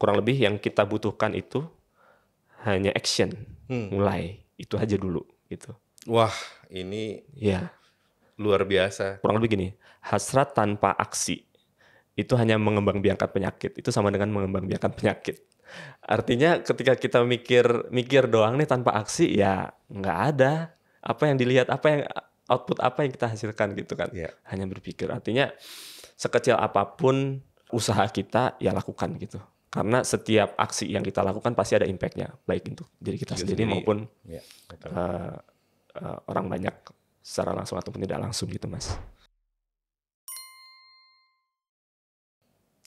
kurang lebih yang kita butuhkan itu hanya action, mulai itu aja dulu gitu. Wah, ini Ya, luar biasa. kurang lebih gini, hasrat tanpa aksi itu hanya mengembangbiakan penyakit. Itu sama dengan mengembangbiakan penyakit. Artinya ketika kita mikir doang nih tanpa aksi, ya nggak ada apa yang dilihat, output apa yang kita hasilkan gitu kan. Ya. Hanya berpikir. Artinya sekecil apapun usaha kita, ya lakukan gitu. Karena setiap aksi yang kita lakukan pasti ada impact-nya, baik untuk diri kita sendiri maupun Ya, betul. orang banyak secara langsung ataupun tidak langsung gitu, Mas.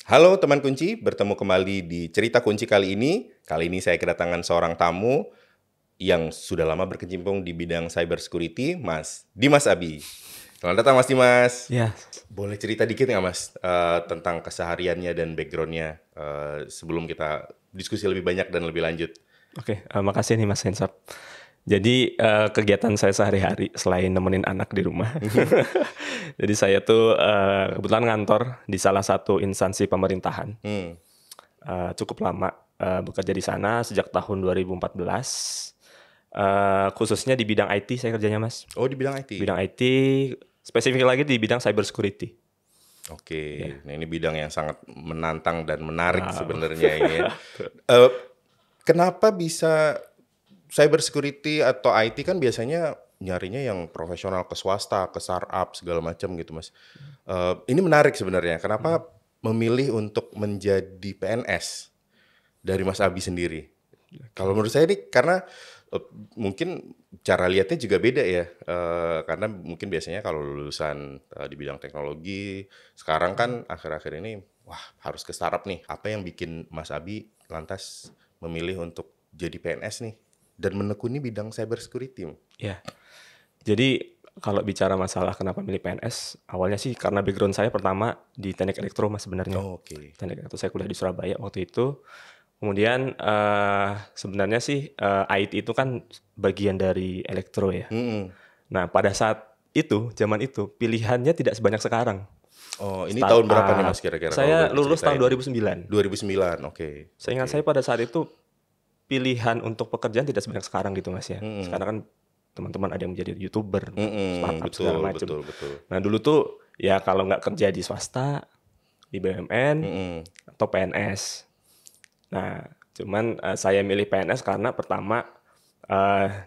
Halo teman kunci, bertemu kembali di Cerita Kunci kali ini. Kali ini saya kedatangan seorang tamu yang sudah lama berkecimpung di bidang cyber security, Mas Dimas Abi. Selamat datang Mas Dimas. Ya, Boleh cerita dikit nggak Mas tentang kesehariannya dan backgroundnya sebelum kita diskusi lebih banyak dan lebih lanjut? oke. Makasih nih Mas Hensap. Jadi kegiatan saya sehari-hari selain nemenin anak di rumah. Jadi saya tuh kebetulan ngantor di salah satu instansi pemerintahan. Cukup lama bekerja di sana sejak tahun 2014. Khususnya di bidang IT saya kerjanya, Mas. Oh, di bidang IT? Bidang IT, spesifik lagi di bidang cyber security. Oke, Nah ini bidang yang sangat menantang dan menarik sebenarnya ini ya. Kenapa bisa cyber security atau IT kan biasanya nyarinya yang profesional ke swasta, ke startup segala macam gitu Mas. Ini menarik sebenarnya. Kenapa memilih untuk menjadi PNS dari Mas Abi sendiri? Kalau menurut saya ini karena mungkin cara lihatnya juga beda ya. Karena mungkin biasanya kalau lulusan di bidang teknologi sekarang kan akhir-akhir ini wah harus ke startup nih. Apa yang bikin Mas Abi lantas memilih untuk jadi PNS nih? Dan menekuni bidang cyber security. Ya, jadi kalau bicara masalah kenapa milih PNS, awalnya sih karena background saya pertama di teknik elektro Mas sebenarnya. Oh, oke. Teknik elektro saya kuliah di Surabaya waktu itu. Kemudian sebenarnya sih IT itu kan bagian dari elektro ya. Nah pada saat itu, zaman itu pilihannya tidak sebanyak sekarang. Oh, ini tahun berapa nih Mas kira-kira? Saya lulus tahun 2009. 2009, oke. Seingat saya pada saat itu pilihan untuk pekerjaan tidak sebanyak sekarang gitu Mas ya. Sekarang kan teman-teman ada yang menjadi YouTuber, startup segala macam. Betul. Nah dulu tuh ya kalau nggak kerja di swasta, di BUMN atau PNS. Nah cuman saya milih PNS karena pertama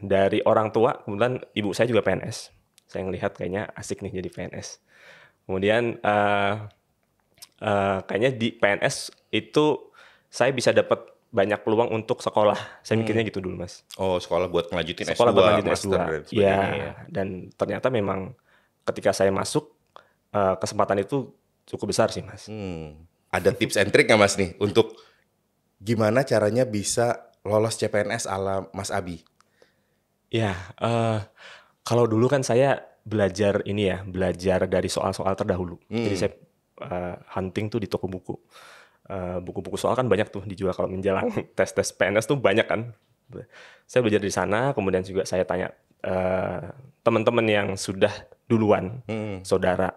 dari orang tua, kemudian ibu saya juga PNS. Saya ngelihat kayaknya asik nih jadi PNS. Kemudian kayaknya di PNS itu saya bisa dapat banyak peluang untuk sekolah. Saya mikirnya gitu dulu, Mas. Oh, sekolah buat ngelanjutin Sekolah S2, buat lanjutin master S2. dan sebagainya ya. Dan ternyata memang ketika saya masuk kesempatan itu cukup besar sih, Mas. Ada tips and trick nggak Mas nih untuk gimana caranya bisa lolos CPNS ala Mas Abi? Ya, kalau dulu kan saya belajar dari soal-soal terdahulu. Jadi saya hunting tuh di toko buku. Buku-buku soal kan banyak tuh dijual kalau menjelang tes-tes PNS tuh banyak kan. Saya belajar di sana, kemudian juga saya tanya teman-teman yang sudah duluan, saudara,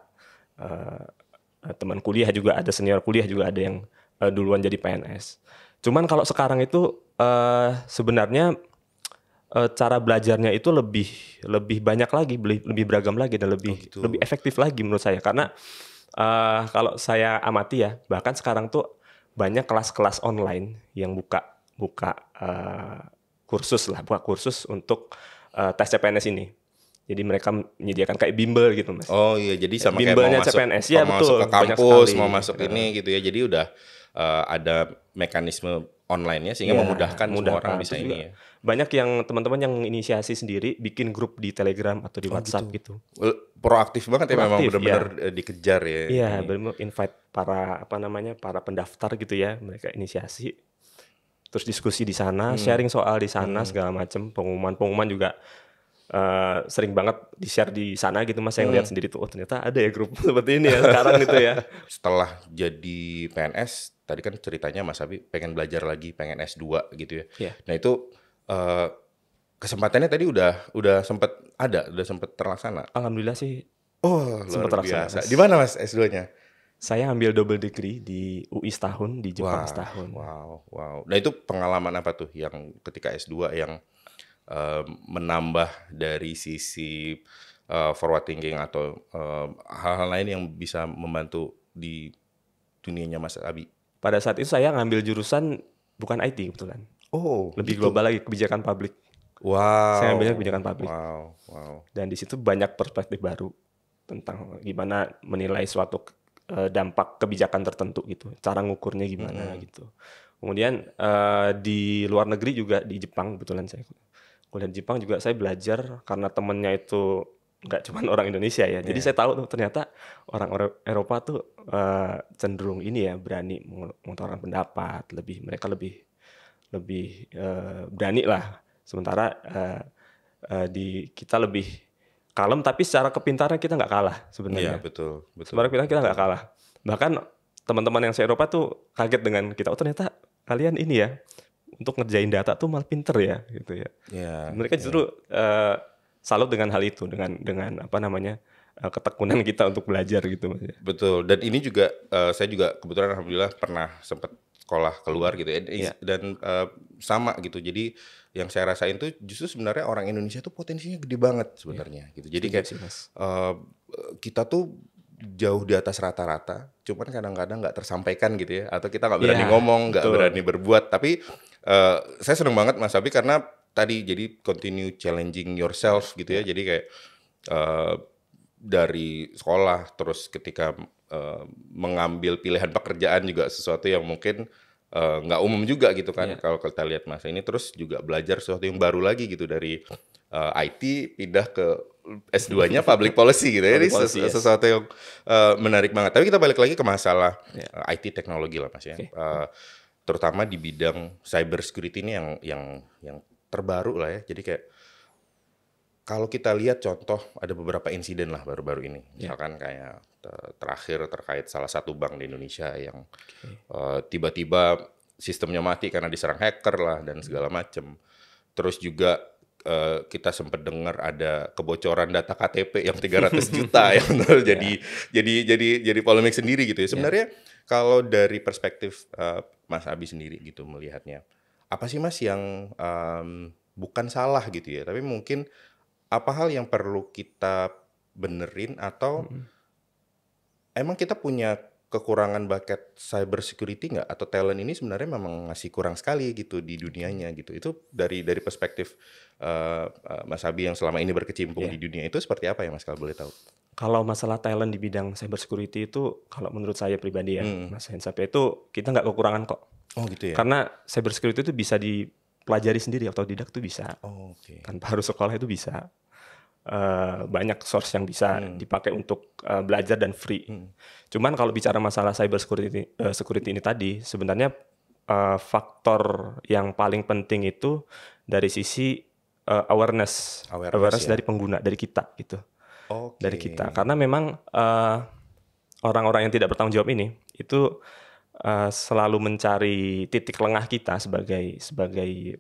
teman kuliah juga ada, senior kuliah juga ada yang duluan jadi PNS. Cuman kalau sekarang itu sebenarnya cara belajarnya itu lebih banyak lagi, lebih beragam lagi dan lebih efektif lagi menurut saya. Karena kalau saya amati ya, bahkan sekarang tuh banyak kelas-kelas online yang buka kursus untuk tes CPNS ini. Jadi mereka menyediakan kayak bimbel gitu, Mas. Oh iya, jadi sama kayak Bimbelnya mau masuk, CPNS, ya betul. masuk ke Banyak kampus, sekali. mau masuk ini gitu ya. Jadi udah ada mekanisme online-nya sehingga memudahkan semua orang bisa Terus ini juga ya. banyak yang teman-teman yang inisiasi sendiri bikin grup di Telegram atau di WhatsApp gitu. Proaktif banget ya, memang Proaktif, benar-benar dikejar ya. Iya, ini. benar invite para pendaftar gitu ya, mereka inisiasi. Terus diskusi di sana, sharing soal di sana segala macam, pengumuman juga sering banget di-share di sana gitu Mas. Saya ngeliat sendiri tuh, oh ternyata ada ya grup seperti ini ya sekarang gitu ya. Setelah jadi PNS, tadi kan ceritanya Mas Abi pengen belajar lagi, pengen S2 gitu ya. Iya. Nah itu kesempatannya tadi udah sempat terlaksana. Alhamdulillah sih Oh, sempat luar terlaksana, biasa. Mas. Di mana Mas S2-nya? Saya ambil double degree di UI setahun, di Jepang Wah, setahun. wow. Nah itu pengalaman apa tuh yang ketika S2 yang menambah dari sisi forward thinking atau hal-hal lain yang bisa membantu di dunianya Mas Abi? Pada saat itu saya ngambil jurusan bukan IT kebetulan. Oh, Lebih gitu. global lagi, kebijakan publik. Saya ngambilnya kebijakan publik. Wow. Dan di situ banyak perspektif baru tentang gimana menilai suatu dampak kebijakan tertentu gitu, cara ngukurnya gimana gitu. Kemudian di luar negeri juga di Jepang kebetulan saya kuliah di Jepang juga saya belajar karena temennya itu nggak cuma orang Indonesia ya. Jadi saya tahu tuh ternyata orang Eropa tuh cenderung ini ya berani mengutarakan pendapat, mereka lebih berani lah. Sementara di kita lebih kalem tapi secara kepintaran kita nggak kalah sebenarnya. Iya, betul. Secara kepintaran kita nggak kalah. Bahkan teman-teman yang se-Eropa tuh kaget dengan kita. Oh ternyata kalian ini ya untuk ngerjain data tuh malah pinter ya gitu ya. Mereka justru salut dengan hal itu, dengan apa namanya ketekunan kita untuk belajar gitu Mas. Betul. Dan ini juga saya juga kebetulan alhamdulillah pernah sempat sekolah keluar gitu ya. Dan sama gitu. Jadi yang saya rasain tuh justru sebenarnya orang Indonesia tuh potensinya gede banget sebenarnya gitu. Jadi kayak kita tuh jauh di atas rata-rata, cuman kadang-kadang nggak tersampaikan gitu ya, atau kita nggak berani ngomong, nggak berani berbuat. Tapi saya seneng banget Mas Abi karena tadi jadi continue challenging yourself gitu ya. Jadi kayak dari sekolah terus ketika mengambil pilihan pekerjaan juga sesuatu yang mungkin nggak umum juga gitu kan. Kalau kita lihat masa ini terus juga belajar sesuatu yang baru lagi gitu dari IT pindah ke S2-nya public policy gitu ya. Ini sesuatu yang menarik banget. Tapi kita balik lagi ke masalah IT teknologi lah Mas ya. Terutama di bidang cyber security ini yang terbaru lah ya. Jadi kayak kalau kita lihat contoh ada beberapa insiden lah baru-baru ini. Misalkan kayak terakhir terkait salah satu bank di Indonesia yang tiba-tiba sistemnya mati karena diserang hacker lah dan segala macam. Terus juga kita sempat dengar ada kebocoran data KTP yang 300 juta yang jadi polemik sendiri gitu ya. Sebenarnya kalau dari perspektif Mas Abi sendiri gitu melihatnya, apa sih Mas yang bukan salah gitu ya, tapi mungkin apa hal yang perlu kita benerin atau emang kita punya kekurangan bakat cyber security nggak, atau talent ini sebenarnya memang masih kurang sekali gitu di dunianya gitu. Itu dari perspektif Mas Abi yang selama ini berkecimpung di dunia itu seperti apa ya Mas kalau boleh tahu? Kalau masalah talent di bidang cyber security itu kalau menurut saya pribadi ya Mas Hensap itu kita nggak kekurangan kok. Oh gitu ya. Karena cyber security itu bisa dipelajari sendiri, autodidak tuh bisa. Tanpa harus sekolah itu bisa. Banyak source yang bisa dipakai untuk belajar dan free. Cuman kalau bicara masalah cyber security ini tadi, sebenarnya faktor yang paling penting itu dari sisi awareness dari pengguna, dari kita gitu. Dari kita. Karena memang orang-orang yang tidak bertanggung jawab ini itu selalu mencari titik lengah kita sebagai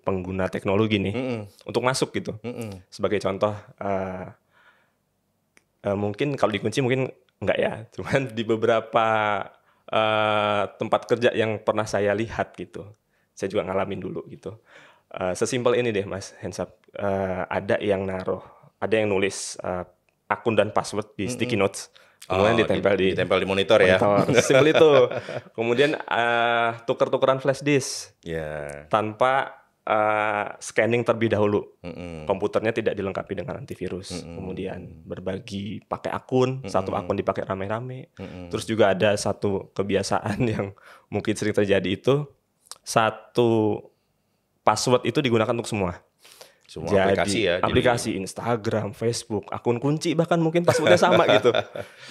pengguna teknologi nih untuk masuk gitu. Sebagai contoh, mungkin kalau dikunci mungkin enggak ya, cuman di beberapa tempat kerja yang pernah saya lihat gitu, saya juga ngalamin dulu gitu. Sesimpel ini deh Mas Hensap, ada yang nulis akun dan password di sticky notes. Kemudian ditempel di monitor ya. Simpel itu. Kemudian tuker-tukeran flash disk tanpa scanning terlebih dahulu. Komputernya tidak dilengkapi dengan antivirus. Kemudian berbagi pakai akun, satu akun dipakai rame-rame. Terus juga ada satu kebiasaan yang mungkin sering terjadi itu, satu password itu digunakan untuk semua. Aplikasi ya. Aplikasi Instagram, Facebook, akun kunci bahkan mungkin passwordnya sama gitu.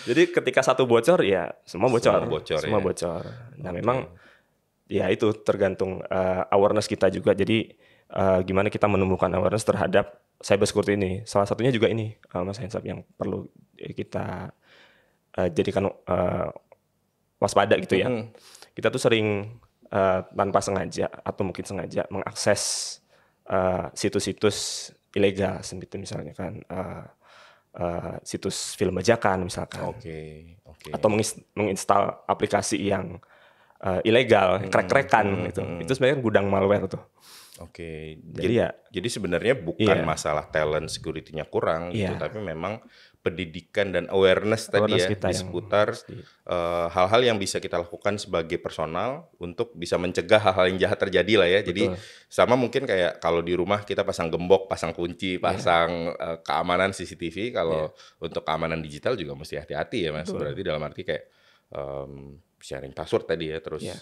Jadi ketika satu bocor ya semua bocor. Semua bocor. Nah memang ya itu tergantung awareness kita juga. Jadi gimana kita menumbuhkan awareness terhadap cyber security ini. Salah satunya juga ini Mas Hensap yang perlu kita jadikan waspada gitu ya. Kita tuh sering tanpa sengaja atau mungkin sengaja mengakses situs-situs ilegal, misalnya kan situs film bajakan misalkan, Oke. atau menginstal aplikasi yang ilegal, crack-crackan gitu. Itu sebenarnya gudang malware tuh. Oke. Jadi ya, Jadi sebenarnya bukan iya, masalah talent security-nya kurang gitu, iya, tapi memang pendidikan dan awareness tadi awareness ya kita di yang seputar harus hal-hal yang bisa kita lakukan sebagai personal untuk bisa mencegah hal-hal yang jahat terjadi lah ya. Jadi betul. sama mungkin kayak kalau di rumah kita pasang gembok, pasang kunci, Iya, pasang keamanan CCTV. Kalau iya, untuk keamanan digital juga mesti hati-hati ya Mas. betul. Berarti dalam arti kayak sharing password tadi ya, terus Iya.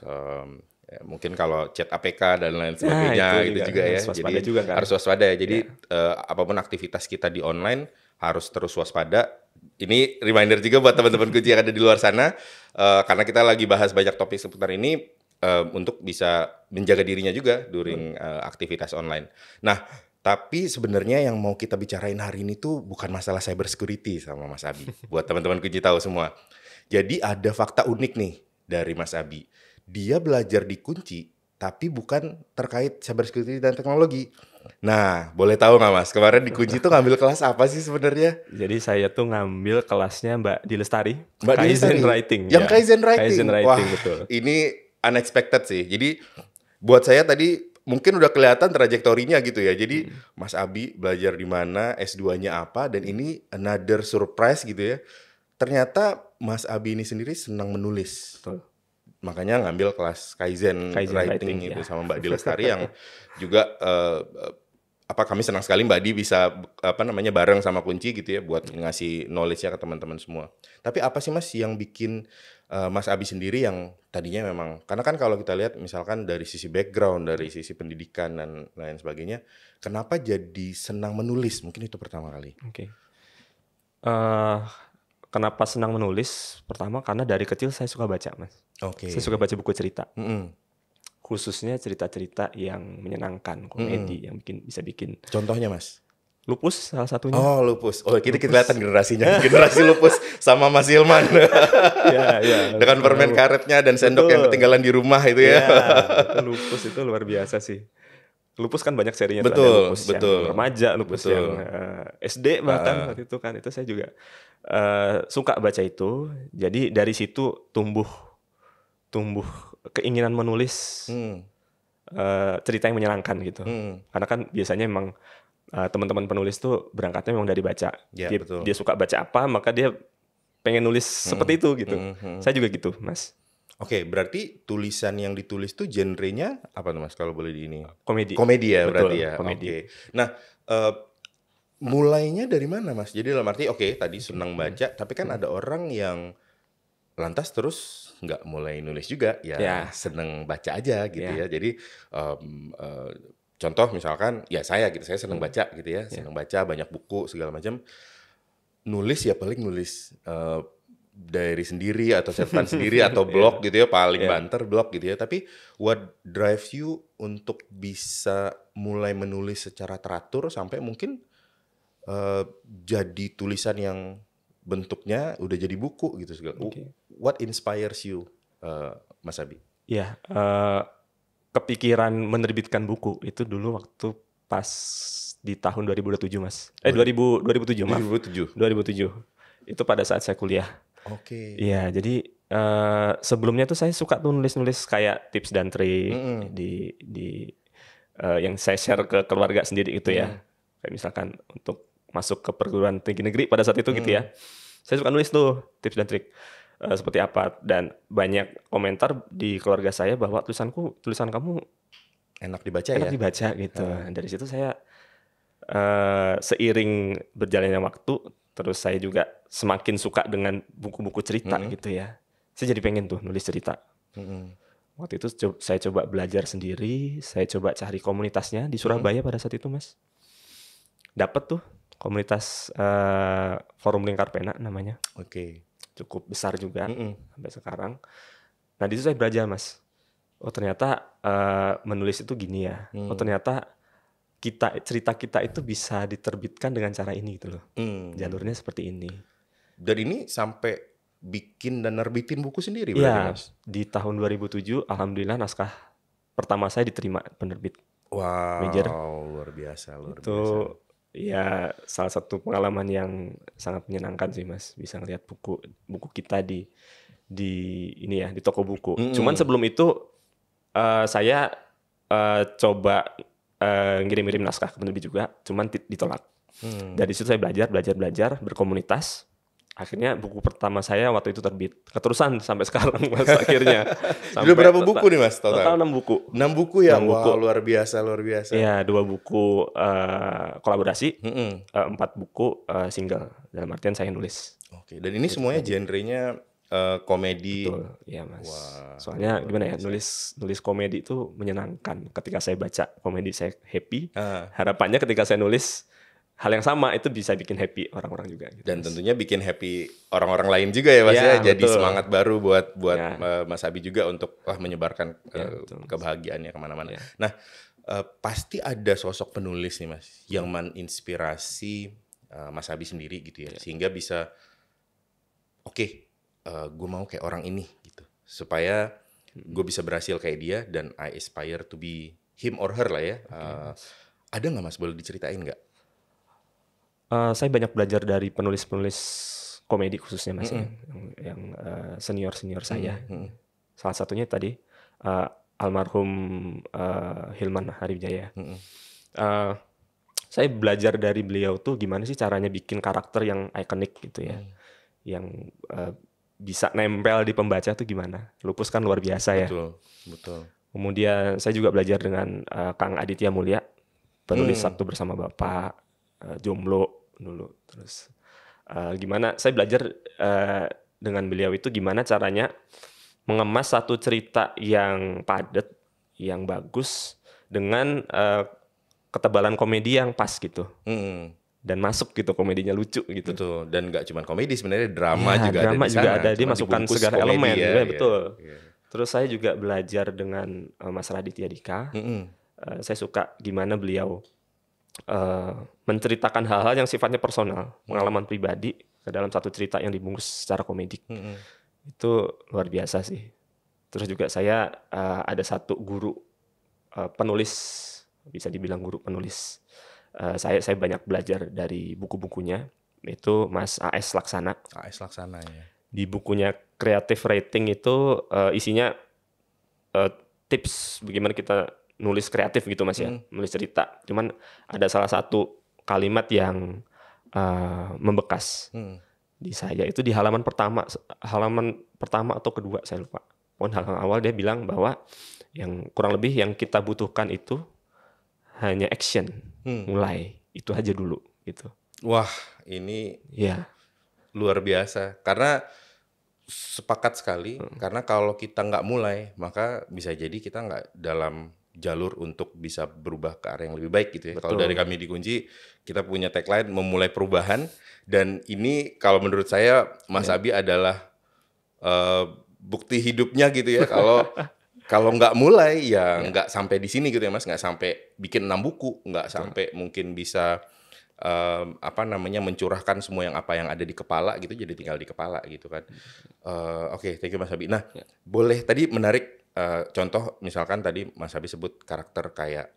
ya, mungkin kalau chat APK dan lain Nah, itu sebagainya juga gitu juga ya. harus waspada Jadi juga kan. harus waspada ya. Jadi Iya. apapun aktivitas kita di online harus terus waspada. Ini reminder juga buat teman-teman kunci yang ada di luar sana, karena kita lagi bahas banyak topik seputar ini untuk bisa menjaga dirinya juga during aktivitas online. Nah, tapi sebenarnya yang mau kita bicarain hari ini tuh bukan masalah cyber security sama Mas Abi. Buat teman-teman kunci tahu semua. Jadi ada fakta unik nih dari Mas Abi. Dia belajar di kunci, tapi bukan terkait cyber security dan teknologi. Nah, boleh tahu nggak Mas? Kemarin di kunci tuh ngambil kelas apa sih sebenarnya? Jadi saya tuh ngambil kelasnya Mbak Dilestari, Mbak Kaizen Dilestari, Writing yang ya. Kaizen Kaizen Writing. Wah, Writing betul. ini unexpected sih. Jadi buat saya tadi mungkin udah kelihatan trajektorinya gitu ya. Jadi Mas Abi belajar di mana, S2-nya apa, dan ini another surprise gitu ya. Ternyata Mas Abi ini sendiri senang menulis. Betul. Makanya ngambil kelas Kaizen Writing itu ya. sama Mbak Dilestari yang juga kami senang sekali Mbak Di bisa bareng sama kunci gitu ya buat ngasih knowledge-nya ke teman-teman semua. Tapi apa sih Mas yang bikin Mas Abi sendiri yang tadinya memang, karena kan kalau kita lihat misalkan dari sisi background, dari sisi pendidikan dan lain sebagainya, kenapa jadi senang menulis? Mungkin itu pertama kali. Oke. Kenapa senang menulis? Pertama karena dari kecil saya suka baca, Mas. Oke. Saya suka baca buku cerita. Mm-mm. Khususnya cerita-cerita yang menyenangkan, komedi yang bisa bikin. Contohnya Mas? Lupus salah satunya. Oh, Lupus. Oh, kita kelihatan generasinya. Generasi Lupus sama Mas Hilman. Ya. Dengan permen karetnya dan sendok yang ketinggalan di rumah itu ya. Itu Lupus itu luar biasa sih. Lupus kan banyak serinya tuh. Ada Betul, Lupus betul. yang remaja, Lupus Betul. yang SD bahkan waktu itu kan. Itu saya juga suka baca itu. Jadi dari situ tumbuh keinginan menulis cerita yang menyenangkan gitu. Karena kan biasanya emang teman-teman penulis tuh berangkatnya memang dari baca. Ya, betul. Dia suka baca apa, maka dia pengen nulis seperti itu gitu. Saya juga gitu, Mas. Oke, berarti tulisan yang ditulis tuh genrenya apa tuh Mas kalau boleh di ini? Komedi. Komedi ya. Betul, berarti ya. Komedi. Oke. Nah, mulainya dari mana Mas? Jadi dalam arti tadi senang baca, tapi kan ada orang yang lantas terus nggak mulai nulis juga, ya seneng baca aja gitu ya. Jadi contoh misalkan ya saya seneng baca gitu ya, seneng baca banyak buku segala macam. Nulis ya paling nulis diary sendiri atau catatan sendiri atau blog gitu ya, paling banter blog gitu ya. Tapi what drives you untuk bisa mulai menulis secara teratur sampai mungkin jadi tulisan yang bentuknya udah jadi buku gitu segala. What inspires you, Mas Abi? Ya, kepikiran menerbitkan buku itu dulu waktu pas di tahun 2007, Mas. 2007, maaf. 2007. Itu pada saat saya kuliah. Oke. Iya, jadi sebelumnya tuh saya suka tuh nulis-nulis kayak tips dan trik di yang saya share ke keluarga sendiri gitu ya. Kayak misalkan untuk masuk ke perguruan tinggi negeri pada saat itu gitu ya. Saya suka nulis tuh tips dan trik seperti apa, dan banyak komentar di keluarga saya bahwa tulisan kamu enak dibaca gitu. Dari situ saya seiring berjalannya waktu, terus saya juga semakin suka dengan buku-buku cerita gitu ya. Saya jadi pengen tuh nulis cerita. Waktu itu saya coba belajar sendiri, saya coba cari komunitasnya di Surabaya pada saat itu, Mas. Dapat tuh komunitas Forum Lingkar Pena namanya. Oke. Cukup besar juga sampai sekarang. Nah di situ saya belajar, Mas. Oh ternyata menulis itu gini ya. Oh ternyata cerita kita itu bisa diterbitkan dengan cara ini gitu loh. Jalurnya seperti ini. Dan ini sampai bikin dan nerbitin buku sendiri berarti, Mas? Di tahun 2007 alhamdulillah naskah pertama saya diterima penerbit. Wow, Major. luar biasa. Ya salah satu pengalaman yang sangat menyenangkan sih Mas, bisa ngelihat buku kita di ini ya, di toko buku. Cuman sebelum itu saya coba ngirim-ngirim naskah ke penerbit juga, cuman ditolak. Dari situ saya belajar berkomunitas. Akhirnya buku pertama saya waktu itu terbit. Keterusan sampai sekarang Mas akhirnya. Udah berapa buku nih Mas Total total? 6 buku. 6 buku ya? 6 Wah, buku. luar biasa, luar biasa. Iya, 2 buku kolaborasi, 4 buku single. Dalam artian saya nulis. Oke, dan ini semuanya genrenya komedi. Betul, iya Mas. Wah, Soalnya luar gimana ya, biasa. nulis komedi itu menyenangkan. Ketika saya baca komedi saya happy. Ah. Harapannya ketika saya nulis hal yang sama itu bisa bikin happy orang-orang juga. Gitu, Dan Mas. tentunya bikin happy orang-orang lain juga ya Mas Ya, ya. Jadi betul. semangat baru buat Ya. Mas Abi juga untuk menyebarkan Ya, betul, Mas. kebahagiaannya kemana-mana. Ya. Nah, pasti ada sosok penulis nih Mas yang menginspirasi Mas Abi sendiri gitu ya. Sehingga bisa gue mau kayak orang ini gitu. Supaya gue bisa berhasil kayak dia dan I aspire to be him or her lah ya. Ada nggak Mas, boleh diceritain nggak? Saya banyak belajar dari penulis-penulis komedi khususnya Mas ya, yang senior-senior saya. Salah satunya tadi almarhum Hilman Hariwijaya. Saya belajar dari beliau tuh gimana sih caranya bikin karakter yang ikonik gitu ya, yang bisa nempel di pembaca tuh gimana. Lupus kan luar biasa ya. Betul. Kemudian saya juga belajar dengan Kang Aditya Mulya, penulis Sabtu Bersama Bapak, Jomblo dulu. Terus gimana saya belajar dengan beliau itu gimana caranya mengemas satu cerita yang padat, yang bagus dengan ketebalan komedi yang pas gitu. Dan masuk gitu, komedinya lucu gitu. Betul, dan nggak cuma komedi sebenarnya, drama juga drama ada di juga sana. ada, dia Cuma masukkan dibungkus segala komedi elemen, ya, ya, betul. ya. Terus saya juga belajar dengan Mas Raditya Dika. Saya suka gimana beliau menceritakan hal-hal yang sifatnya personal, pengalaman pribadi ke dalam satu cerita yang dibungkus secara komedik. Itu luar biasa sih. Terus juga saya ada satu guru penulis, bisa dibilang guru penulis. Saya banyak belajar dari buku-bukunya, itu Mas A.S. Laksana. A.S. Laksana ya. Di bukunya Creative Writing itu isinya tips bagaimana kita nulis kreatif gitu Mas ya, nulis cerita. Cuman ada salah satu kalimat yang membekas di saya, itu di halaman pertama atau kedua saya lupa. Pokoknya halaman awal dia bilang bahwa yang kurang lebih yang kita butuhkan itu hanya action, mulai itu aja dulu gitu. Wah, ini ya luar biasa karena sepakat sekali, karena kalau kita nggak mulai maka bisa jadi kita nggak dalam jalur untuk bisa berubah ke arah yang lebih baik gitu ya. Kalau dari kami di Kunci, kita punya tagline memulai perubahan, dan ini kalau menurut saya Mas Abi adalah bukti hidupnya gitu ya. Kalau nggak mulai ya nggak sampai di sini gitu ya Mas, nggak sampai bikin 6 buku, nggak sampai mungkin bisa mencurahkan semua yang ada di kepala gitu, jadi tinggal di kepala gitu kan. Oke, thank you Mas Abi. Nah, boleh tadi menarik contoh misalkan tadi Mas Abi sebut karakter kayak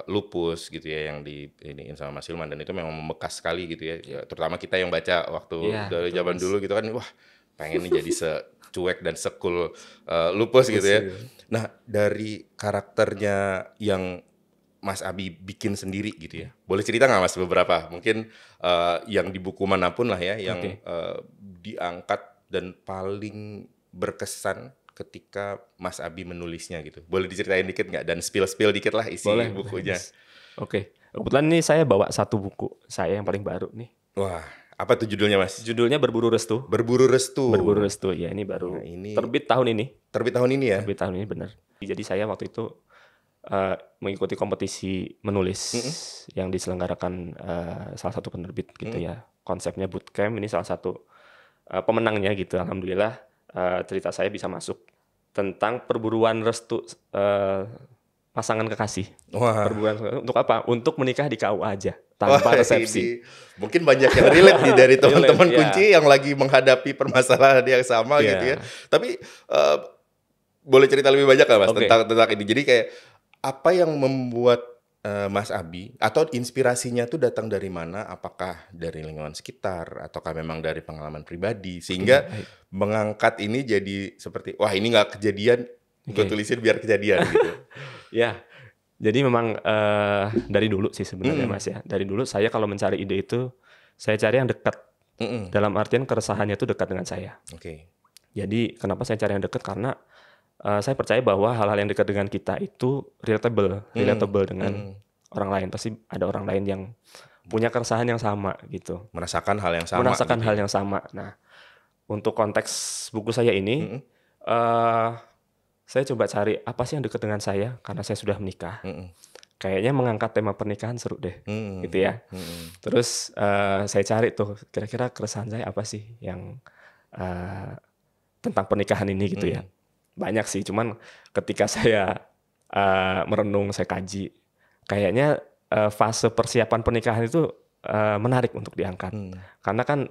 Lupus gitu ya yang iniin sama Mas Hilman, dan itu memang membekas sekali gitu ya. Terutama kita yang baca waktu dari zaman dulu gitu kan, wah pengen nih jadi secuek dan sekul Lupus gitu ya. Nah, dari karakternya yang Mas Abi bikin sendiri gitu ya, boleh cerita nggak Mas beberapa? Mungkin yang di buku manapun lah ya, yang diangkat dan paling berkesan ketika Mas Abi menulisnya gitu. Boleh diceritain dikit nggak? Dan spill dikit lah isi bukunya. Oke. Kebetulan nih saya bawa satu buku saya yang paling baru nih. Wah, apa tuh judulnya Mas? Judulnya Berburu Restu. Berburu Restu. Berburu Restu, ya ini baru terbit tahun ini. Terbit tahun ini ya? Terbit tahun ini, benar. Jadi saya waktu itu mengikuti kompetisi menulis yang diselenggarakan salah satu penerbit gitu ya. Konsepnya bootcamp, ini salah satu pemenangnya gitu. Alhamdulillah cerita saya bisa masuk tentang perburuan restu pasangan kekasih. Wah. Perburuan untuk apa? Untuk menikah di KUA aja tanpa resepsi. Mungkin banyak yang relate nih dari teman-teman Kunci yang lagi menghadapi permasalahan yang sama gitu ya. Tapi boleh cerita lebih banyak nggak Mas tentang ini? Jadi kayak apa yang membuat Mas Abi atau inspirasinya tuh datang dari mana? Apakah dari lingkungan sekitar ataukah memang dari pengalaman pribadi sehingga baik. mengangkat ini jadi seperti wah ini nggak kejadian, gue Oke. tulisin biar kejadian gitu. Ya, jadi memang dari dulu sih sebenarnya Mm, Mas ya. Dari dulu saya kalau mencari ide itu saya cari yang dekat. mm-mm. Dalam artian keresahannya itu dekat dengan saya. Oke. Jadi kenapa saya cari yang dekat? Karena saya percaya bahwa hal-hal yang dekat dengan kita itu relatable dengan Mm. orang lain. Pasti ada orang lain yang punya keresahan yang sama gitu, Merasakan hal yang sama merasakan gitu hal ya. yang sama. Nah, untuk konteks buku saya ini, Mm-mm. eh saya coba cari apa sih yang dekat dengan saya karena saya sudah menikah. Mm-mm. Kayaknya mengangkat tema pernikahan seru deh, Mm-mm. gitu ya. Mm-mm. Terus saya cari tuh kira-kira keresahan saya apa sih yang eh, tentang pernikahan ini gitu ya. Mm. Banyak sih, cuman ketika saya merenung, saya kaji, kayaknya fase persiapan pernikahan itu menarik untuk diangkat. Mm. Karena kan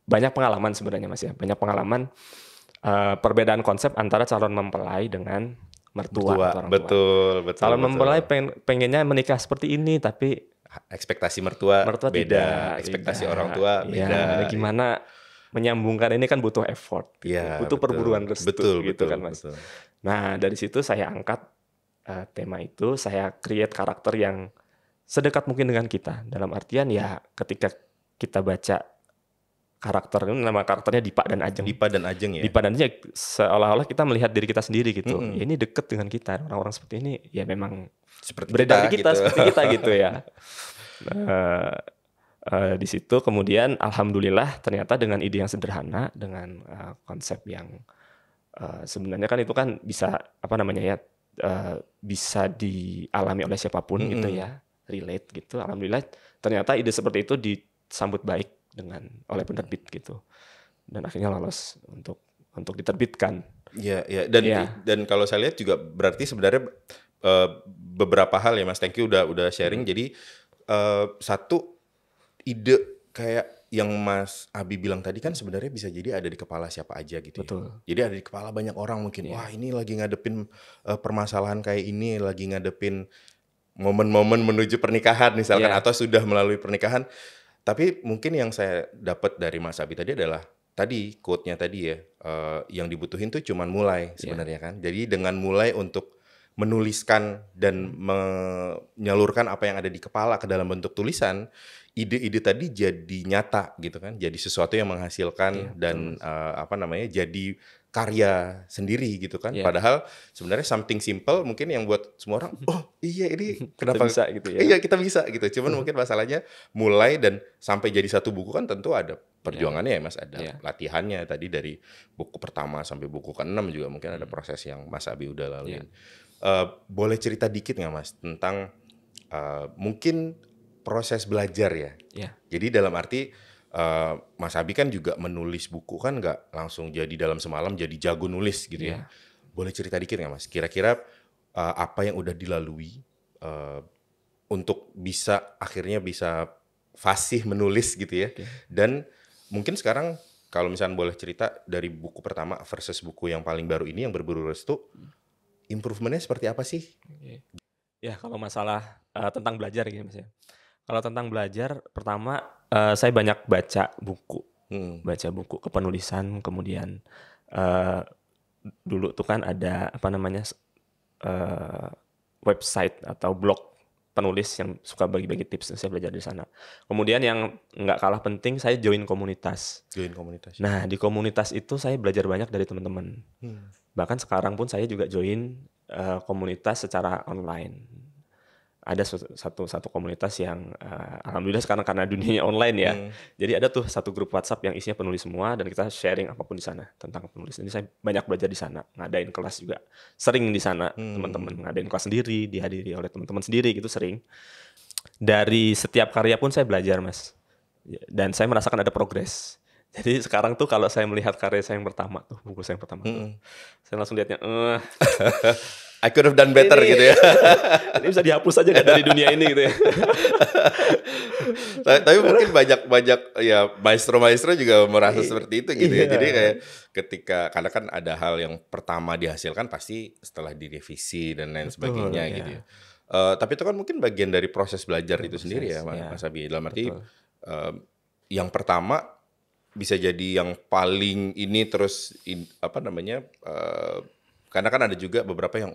banyak pengalaman sebenarnya Mas ya, banyak pengalaman perbedaan konsep antara calon mempelai dengan mertua Mertua, atau orang tua. betul, betul, Calon betul. mempelai pengennya menikah seperti ini, tapi Ekspektasi mertua mertua beda, tidak, ekspektasi tidak. orang tua Ya, beda. gimana menyambungkan ini kan butuh effort, gitu. Iya, Butuh betul. perburuan restu, Betul, gitu betul, kan Mas. betul. Nah, dari situ saya angkat tema itu, saya create karakter yang sedekat mungkin dengan kita. Dalam artian ya ketika kita baca karakter, ini nama karakternya Dipa dan Ajeng. Dipa dan Ajeng ya. Dipa dan Ajeng seolah-olah kita melihat diri kita sendiri gitu. Mm-mm. Ya ini deket dengan kita. Orang-orang seperti ini ya memang Seperti beredar di gitu. kita, seperti kita gitu ya. Di situ kemudian alhamdulillah ternyata dengan ide yang sederhana, dengan konsep yang sebenarnya kan itu kan bisa apa namanya ya, bisa dialami oleh siapapun gitu Mm-mm. ya, relate gitu. Alhamdulillah ternyata ide seperti itu disambut baik oleh penerbit gitu, dan akhirnya lolos untuk diterbitkan. Ya, ya. Ya, Dan kalau saya lihat juga berarti sebenarnya beberapa hal ya Mas. Thank you udah sharing. Jadi satu ide kayak yang Mas Abi bilang tadi kan sebenarnya bisa jadi ada di kepala siapa aja gitu ya. betul. Jadi ada di kepala banyak orang mungkin. Iya. Wah, ini lagi ngadepin permasalahan kayak ini, lagi ngadepin momen-momen menuju pernikahan misalkan Iya. atau sudah melalui pernikahan. Tapi mungkin yang saya dapat dari Mas Abi tadi adalah tadi quote-nya tadi ya, yang dibutuhin tuh cuman mulai sebenarnya kan. Jadi dengan mulai untuk menuliskan dan menyalurkan apa yang ada di kepala ke dalam bentuk tulisan, ide-ide tadi jadi nyata gitu kan, jadi sesuatu yang menghasilkan Iya, dan betul, apa namanya jadi karya sendiri gitu kan. Iya. Padahal sebenarnya something simple mungkin yang buat semua orang, oh iya ini Kita kenapa bisa gitu ya. Iya kita bisa gitu. Cuman mungkin masalahnya mulai dan sampai jadi satu buku kan tentu ada perjuangannya ya Mas, ada Iya. latihannya tadi dari buku pertama sampai buku ke-6 juga mungkin ada proses yang Mas Abi udah laluin. Boleh cerita dikit nggak Mas tentang mungkin proses belajar ya? Iya. Jadi dalam arti Mas Abi kan juga menulis buku kan nggak langsung jadi dalam semalam jadi jago nulis gitu ya. Iya. Boleh cerita dikit nggak Mas? Kira-kira apa yang udah dilalui untuk bisa akhirnya bisa fasih menulis gitu ya. Oke. Dan mungkin sekarang kalau misalnya boleh cerita dari buku pertama versus buku yang paling baru ini yang Berburu Restu, improvementnya seperti apa sih? Oke. Ya kalau masalah tentang belajar gitu Mas ya. Kalau tentang belajar, pertama saya banyak baca buku kepenulisan, kemudian dulu tuh kan ada apa namanya website atau blog penulis yang suka bagi-bagi tips, saya belajar di sana. Kemudian yang nggak kalah penting, saya join komunitas. Join komunitas. Nah di komunitas itu saya belajar banyak dari teman-teman. Bahkan sekarang pun saya juga join komunitas secara online. Ada satu komunitas yang alhamdulillah sekarang karena dunianya online ya. Jadi ada tuh satu grup WhatsApp yang isinya penulis semua dan kita sharing apapun di sana tentang penulis. Jadi saya banyak belajar di sana, ngadain kelas juga. Sering di sana teman-teman ngadain kelas sendiri, dihadiri oleh teman-teman sendiri gitu sering. Dari setiap karya pun saya belajar, Mas. Dan saya merasakan ada progres. Jadi sekarang tuh kalau saya melihat karya saya yang pertama tuh, buku saya yang pertama tuh, saya langsung lihatnya I could have done better ini, gitu ya. Ini bisa dihapus aja nggak dari dunia ini gitu ya. Tapi mungkin banyak ya maestro-maestro juga merasa seperti itu gitu ya. Jadi kayak ketika karena kan ada hal yang pertama dihasilkan pasti setelah direvisi dan lain sebagainya gitu ya. Tapi itu kan mungkin bagian dari proses belajar itu sendiri ya, Proses, ya, Mas Abi. Dalam arti betul. yang pertama bisa jadi yang paling ini terus apa namanya? Karena kan ada juga beberapa yang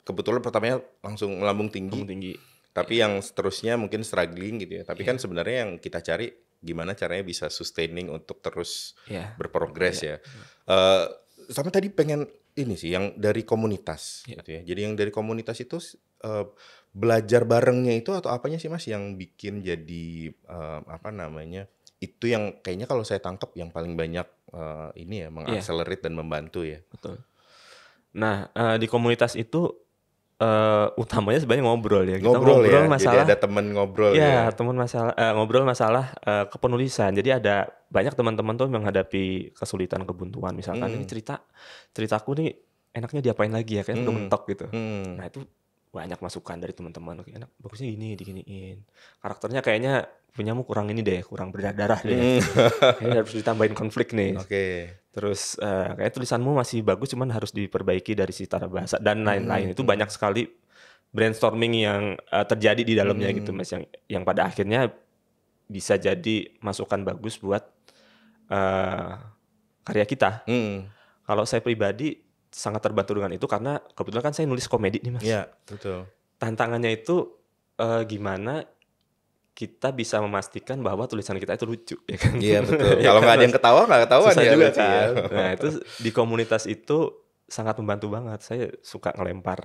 kebetulan pertamanya langsung melambung tinggi, Kamu tinggi. tapi yang seterusnya mungkin struggling gitu ya. Tapi kan Iya. sebenarnya yang kita cari gimana caranya bisa sustaining untuk terus Iya. berprogres Iya. ya. Sama tadi pengen ini sih yang dari komunitas Iya. gitu ya. Jadi yang dari komunitas itu belajar barengnya itu atau apanya sih Mas yang bikin jadi apa namanya? Itu yang kayaknya kalau saya tangkap yang paling banyak ini ya Iya, mengakselerate dan membantu ya. betul. Nah, di komunitas itu utamanya sebenarnya ngobrol ya. Kita Ngobrol ngobrol ya. Jadi masalah ada temen ngobrol ya, ya. teman masalah ngobrol masalah kepenulisan. Jadi ada banyak teman-teman tuh menghadapi kesulitan, kebuntuan. Misalkan ini ceritaku nih enaknya diapain lagi ya, kayak udah mentok gitu. Nah, itu banyak masukan dari teman-teman. Oke, enak, bagusnya gini, diginiin. Karakternya kayaknya punyamu kurang ini deh, kurang berdarah deh. Kayaknya harus ditambahin konflik nih. Oke. Terus kayak tulisanmu masih bagus, cuman harus diperbaiki dari sisi tata bahasa dan lain-lain. Itu banyak sekali brainstorming yang terjadi di dalamnya gitu, Mas, yang pada akhirnya bisa jadi masukan bagus buat karya kita. Kalau saya pribadi sangat terbantu dengan itu karena kebetulan kan saya nulis komedi nih, Mas. Iya, betul. Tantangannya itu gimana kita bisa memastikan bahwa tulisan kita itu lucu, ya kan? Iya, betul. Ya Kalau kan, nggak ada yang Mas? ketawa, nggak ketahuan Susah ya juga lucu ya. kan. Nah, itu di komunitas itu sangat membantu banget. Saya suka ngelempar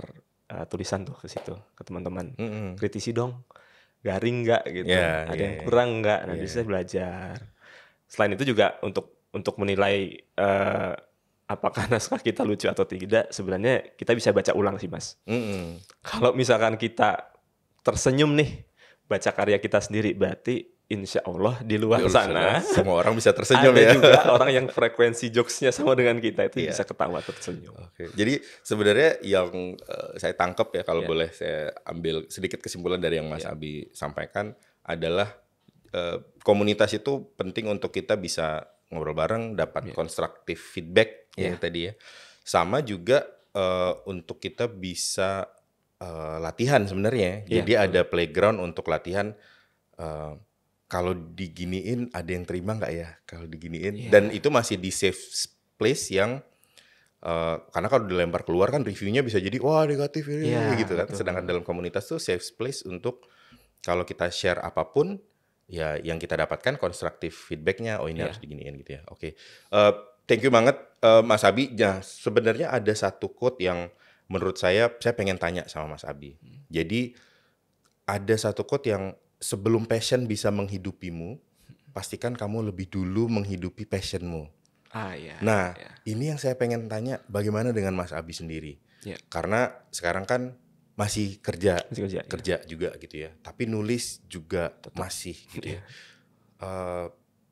tulisan tuh ke situ, ke teman-teman. Kritisi dong, garing nggak gitu, Ya, ada ya, yang kurang nggak. Nah, ya. di situ saya belajar. Selain itu juga untuk menilai apakah naskah kita lucu atau tidak, sebenarnya kita bisa baca ulang sih, Mas. Kalau misalkan kita tersenyum nih, baca karya kita sendiri, berarti insya Allah di luar sana semua orang bisa tersenyum ada ya. juga orang yang frekuensi jokesnya sama dengan kita, itu Iya. bisa ketawa tersenyum. Oke. Jadi sebenarnya yang saya tangkap ya kalau Iya. boleh saya ambil sedikit kesimpulan dari yang Mas Abi sampaikan adalah komunitas itu penting untuk kita bisa ngobrol bareng, dapat konstruktif feedback yang tadi ya. Sama juga untuk kita bisa latihan sebenarnya. Iya, Jadi ada playground untuk latihan. Kalau diginiin ada yang terima nggak ya? Kalau diginiin dan itu masih di safe place yang karena kalau dilempar keluar kan reviewnya bisa jadi wah negatif ini gitu kan. betul. Sedangkan dalam komunitas tuh safe place untuk kalau kita share apapun ya yang kita dapatkan konstruktif feedbacknya. Oh ini harus diginiin gitu ya. Oke. Thank you banget Mas Abi. Nah, sebenarnya ada satu quote yang menurut saya pengen tanya sama Mas Abi. Jadi ada satu quote yang sebelum passion bisa menghidupimu, pastikan kamu lebih dulu menghidupi passionmu. Nah, ini yang saya pengen tanya, bagaimana dengan Mas Abi sendiri? Karena sekarang kan masih kerja juga gitu ya. Tapi nulis juga masih gitu ya.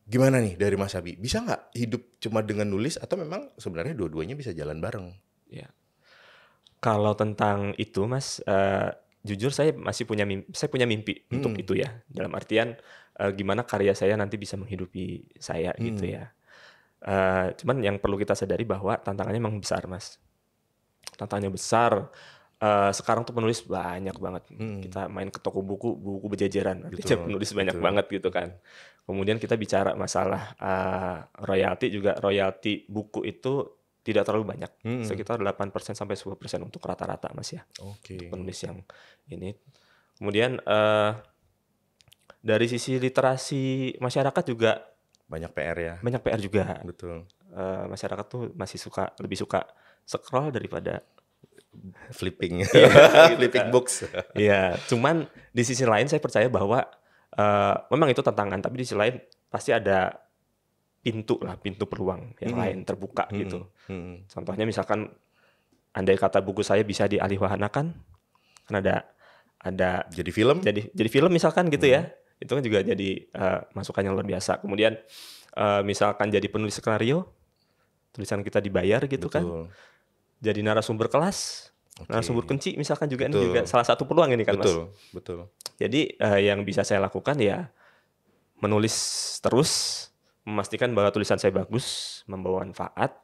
Gimana nih dari Mas Abi? Bisa nggak hidup cuma dengan nulis atau memang sebenarnya dua-duanya bisa jalan bareng? Ya. Kalau tentang itu, Mas, jujur saya masih punya mimpi untuk itu ya. Dalam artian gimana karya saya nanti bisa menghidupi saya gitu ya. Cuman yang perlu kita sadari bahwa tantangannya memang besar, Mas. Tantangannya besar. Sekarang tuh penulis banyak banget. Kita main ke toko buku berjejeran. Artinya penulis banyak banget gitu kan. Kemudian kita bicara masalah royalti juga. Royalti buku itu tidak terlalu banyak. Sekitar 8% sampai 10% untuk rata-rata, Mas ya. Oke. Untuk penulis yang ini. Kemudian dari sisi literasi masyarakat juga banyak PR ya. Banyak PR juga. Betul. Masyarakat tuh masih lebih suka scroll daripada flipping flipping books. Iya, cuman di sisi lain saya percaya bahwa memang itu tantangan, tapi di sisi lain pasti ada pintu peluang yang lain terbuka gitu. Contohnya misalkan andai kata buku saya bisa dialihwahanakan, kan ada jadi film misalkan gitu ya. Itu kan juga jadi masukan yang luar biasa. Kemudian misalkan jadi penulis skenario, tulisan kita dibayar gitu. Betul. Kan. Jadi narasumber kelas, narasumber kunci misalkan juga. Betul. Ini juga salah satu peluang ini kan, Mas. Betul. Jadi yang bisa saya lakukan ya menulis terus, memastikan bahwa tulisan saya bagus, membawa manfaat,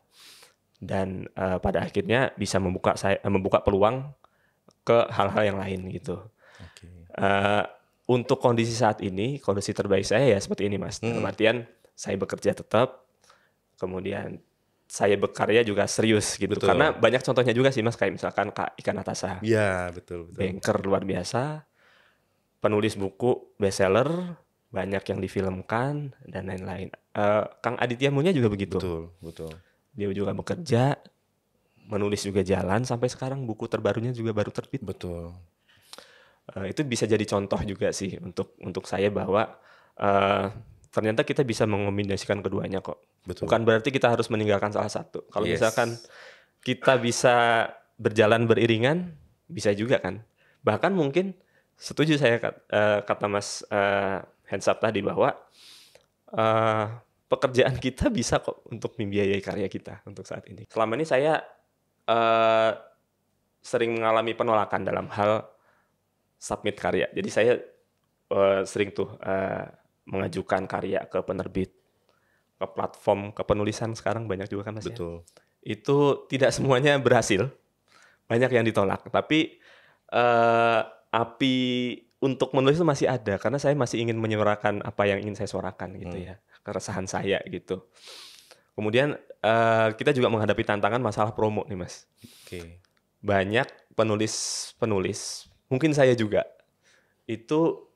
dan pada akhirnya bisa membuka peluang ke hal-hal yang lain gitu. Eh, untuk kondisi saat ini, kondisi terbaik saya ya seperti ini Mas. Dalam artian saya bekerja tetap, kemudian saya berkarya juga serius gitu. Betul. Karena banyak contohnya juga sih Mas, kayak misalkan Kak Ika Natasha, Iya, betul. banker luar biasa, penulis buku bestseller, banyak yang difilmkan dan lain-lain. Kang Aditya Mulia juga begitu. Betul. Dia juga bekerja, menulis juga jalan sampai sekarang, buku terbarunya juga baru terbit. Betul. Itu bisa jadi contoh juga sih untuk saya bahwa ternyata kita bisa mengombinasikan keduanya kok. Betul. Bukan berarti kita harus meninggalkan salah satu. Kalau Yes. misalkan kita bisa berjalan beriringan, bisa juga kan. Bahkan mungkin setuju saya kata Mas Hensap tadi bahwa pekerjaan kita bisa kok untuk membiayai karya kita untuk saat ini. Selama ini saya sering mengalami penolakan dalam hal submit karya. Jadi saya sering tuh mengajukan karya ke penerbit, ke platform kepenulisan sekarang banyak juga kan Mas. Betul. Ya? Itu tidak semuanya berhasil, banyak yang ditolak. Tapi api untuk menulis itu masih ada karena saya masih ingin menyuarakan apa yang ingin saya suarakan gitu ya, keresahan saya gitu. Kemudian kita juga menghadapi tantangan masalah promo nih Mas. Banyak penulis, mungkin saya juga itu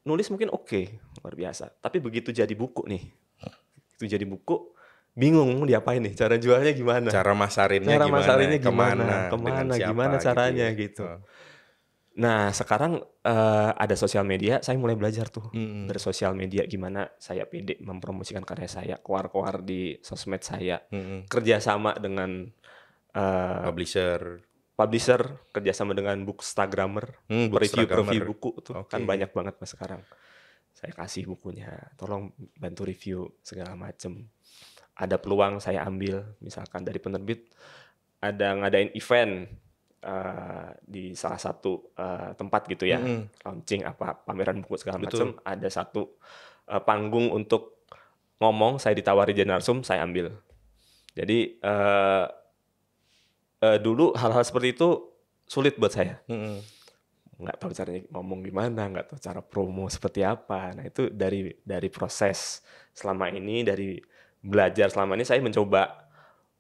nulis mungkin oke, luar biasa. Tapi begitu jadi buku nih, itu jadi buku, bingung diapain nih, cara jualnya gimana, cara masarinnya gimana, kemana, gimana caranya gitu. Nah sekarang ada sosial media, saya mulai belajar tuh bersosial media, gimana saya pede mempromosikan karya saya, keluar di sosmed saya, kerjasama dengan publisher, kerjasama dengan bookstagrammer, review buku tuh kan banyak banget Mas sekarang. Saya kasih bukunya, tolong bantu review segala macem. Ada peluang saya ambil, misalkan dari penerbit ada ngadain event di salah satu tempat gitu ya, launching pameran buku segala macam, ada satu panggung untuk ngomong, saya ditawari jadi narsum, saya ambil. Jadi dulu hal-hal seperti itu sulit buat saya, nggak tahu caranya ngomong gimana, nggak tahu cara promo seperti apa. Nah itu dari proses selama ini, dari belajar selama ini, saya mencoba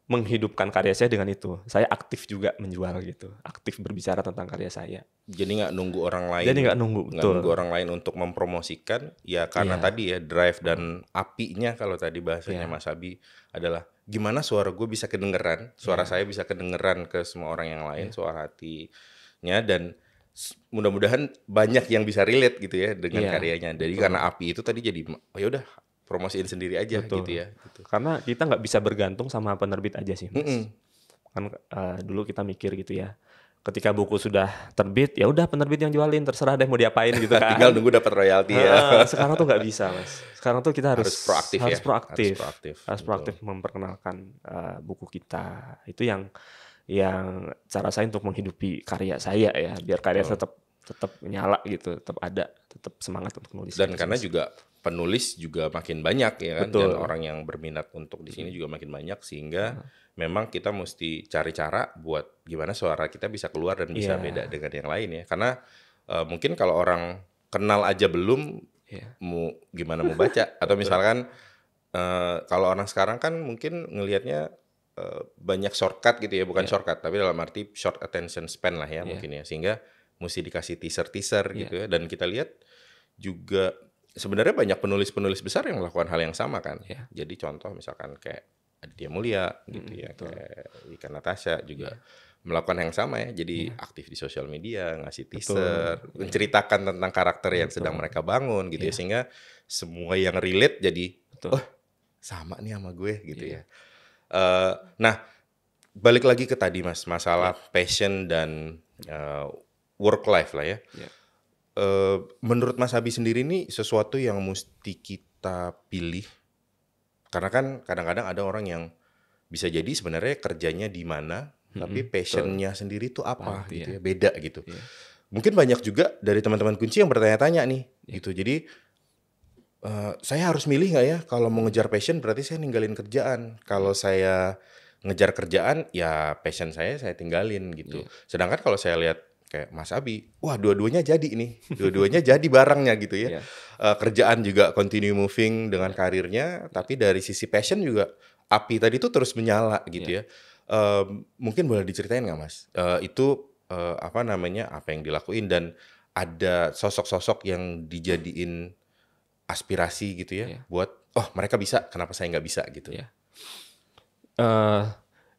menghidupkan karya saya dengan itu. Saya aktif juga menjual gitu, aktif berbicara tentang karya saya. Jadi nggak nunggu orang lain. Nggak nunggu orang lain untuk mempromosikan. Ya karena tadi ya drive dan apinya kalau tadi bahasanya Mas Abi adalah gimana suara gue bisa kedengeran, suara saya bisa kedengeran ke semua orang yang lain, suara hatinya, dan mudah-mudahan banyak yang bisa relate gitu ya dengan karyanya. Jadi karena api itu tadi jadi ya udah promosiin sendiri aja gitu ya. Gitu. Karena kita nggak bisa bergantung sama penerbit aja sih Mas. Kan dulu kita mikir gitu ya, ketika buku sudah terbit ya udah penerbit yang jualin, terserah deh mau diapain gitu kan. Tinggal nunggu dapat royalti ya. Sekarang tuh nggak bisa Mas. Sekarang tuh kita harus proaktif memperkenalkan buku kita. Itu yang cara saya untuk menghidupi karya saya ya, biar karya tetap nyala gitu, tetap ada, tetap semangat untuk nulis. Dan karena juga penulis juga makin banyak ya kan, dan orang yang berminat untuk di sini juga makin banyak, sehingga memang kita mesti cari cara buat gimana suara kita bisa keluar dan bisa beda dengan yang lain ya. Karena mungkin kalau orang kenal aja belum gimana mau baca, atau misalkan kalau orang sekarang kan mungkin ngelihatnya banyak shortcut gitu ya, bukan shortcut tapi dalam arti short attention span lah ya mungkin ya, sehingga mesti dikasih teaser gitu ya. Dan kita lihat juga sebenarnya banyak penulis-penulis besar yang melakukan hal yang sama kan. Jadi contoh misalkan kayak Aditya Mulia gitu ya, kayak Ika Natasha juga melakukan yang sama ya. Jadi aktif di sosial media, ngasih teaser, menceritakan tentang karakter yang sedang mereka bangun gitu ya, sehingga semua yang relate jadi sama nih sama gue gitu ya. Nah, balik lagi ke tadi Mas, masalah passion dan work life lah ya. Menurut Mas Abi sendiri nih sesuatu yang mesti kita pilih, karena kan kadang-kadang ada orang yang bisa jadi sebenarnya kerjanya di mana, tapi passionnya sendiri tuh apa gitu ya, beda gitu. Mungkin banyak juga dari teman-teman kunci yang bertanya-tanya nih gitu. Jadi saya harus milih nggak ya, kalau mau ngejar passion berarti saya ninggalin kerjaan. Kalau saya ngejar kerjaan ya passion saya tinggalin gitu. Sedangkan kalau saya lihat kayak Mas Abi, wah dua-duanya jadi nih, dua-duanya jadi barangnya gitu ya. Iya. Kerjaan juga continue moving dengan karirnya, tapi dari sisi passion juga api tadi tuh terus menyala gitu ya. Mungkin boleh diceritain nggak Mas? Itu apa namanya, apa yang dilakuin dan ada sosok-sosok yang dijadiin aspirasi gitu ya, Iya. buat oh mereka bisa, kenapa saya nggak bisa gitu? Iya.